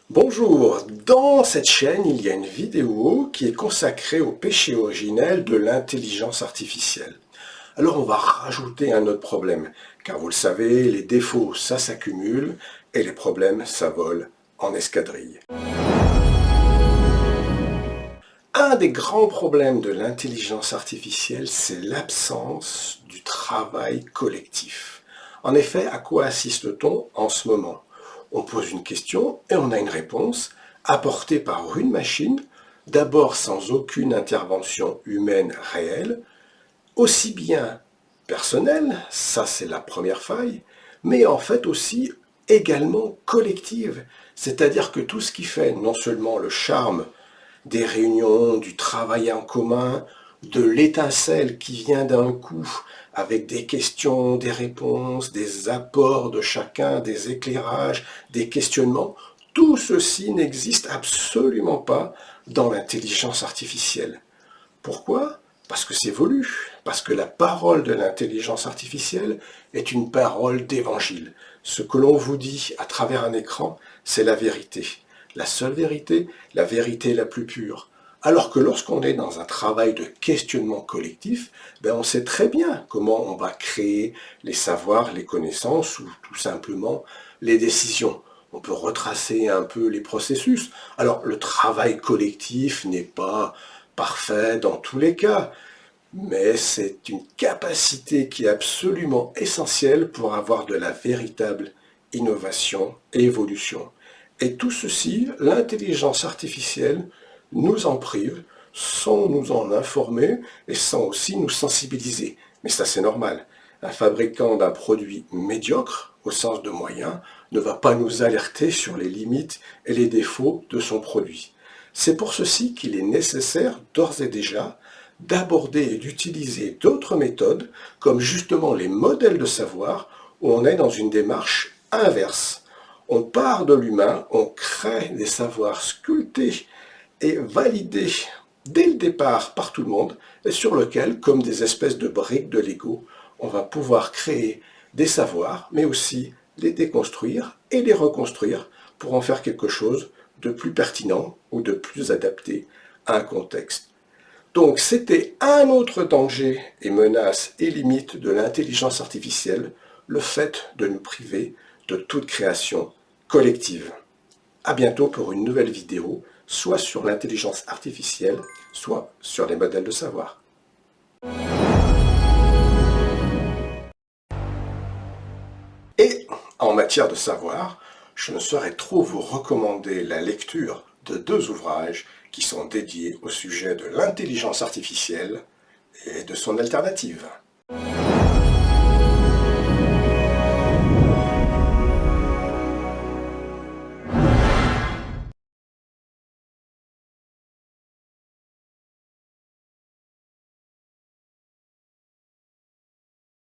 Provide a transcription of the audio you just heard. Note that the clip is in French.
Bonjour, dans cette chaîne, il y a une vidéo qui est consacrée au péché originel de l'intelligence artificielle. Alors on va rajouter un autre problème, car vous le savez, les défauts ça s'accumule et les problèmes ça vole en escadrille. Un des grands problèmes de l'intelligence artificielle, c'est l'absence du travail collectif. En effet, à quoi assiste-t-on en ce moment? On pose une question et on a une réponse apportée par une machine, d'abord sans aucune intervention humaine réelle, aussi bien personnelle, ça c'est la première faille, mais en fait aussi également collective. C'est-à-dire que tout ce qui fait non seulement le charme des réunions, du travail en commun, de l'étincelle qui vient d'un coup avec des questions, des réponses, des apports de chacun, des éclairages, des questionnements, tout ceci n'existe absolument pas dans l'intelligence artificielle. Pourquoi? Parce que c'est voulu, parce que la parole de l'intelligence artificielle est une parole d'évangile. Ce que l'on vous dit à travers un écran, c'est la vérité. La seule vérité, la vérité la plus pure. Alors que lorsqu'on est dans un travail de questionnement collectif, on sait très bien comment on va créer les savoirs, les connaissances ou tout simplement les décisions. On peut retracer un peu les processus. Alors le travail collectif n'est pas parfait dans tous les cas, mais c'est une capacité qui est absolument essentielle pour avoir de la véritable innovation et évolution. Et tout ceci, l'intelligence artificielle nous en prive sans nous en informer et sans aussi nous sensibiliser. Mais ça, c'est normal. Un fabricant d'un produit médiocre, au sens de moyen, ne va pas nous alerter sur les limites et les défauts de son produit. C'est pour ceci qu'il est nécessaire, d'ores et déjà, d'aborder et d'utiliser d'autres méthodes, comme justement les modèles de savoir, où on est dans une démarche inverse. On part de l'humain, on crée des savoirs sculptés et validés dès le départ par tout le monde, et sur lequel, comme des espèces de briques de Lego, on va pouvoir créer des savoirs, mais aussi les déconstruire et les reconstruire pour en faire quelque chose de plus pertinent ou de plus adapté à un contexte. Donc c'était un autre danger et menace et limite de l'intelligence artificielle, le fait de nous priver de toute création collective. À bientôt pour une nouvelle vidéo, soit sur l'intelligence artificielle, soit sur les modèles de savoir. Et en matière de savoir, je ne saurais trop vous recommander la lecture de deux ouvrages qui sont dédiés au sujet de l'intelligence artificielle et de son alternative.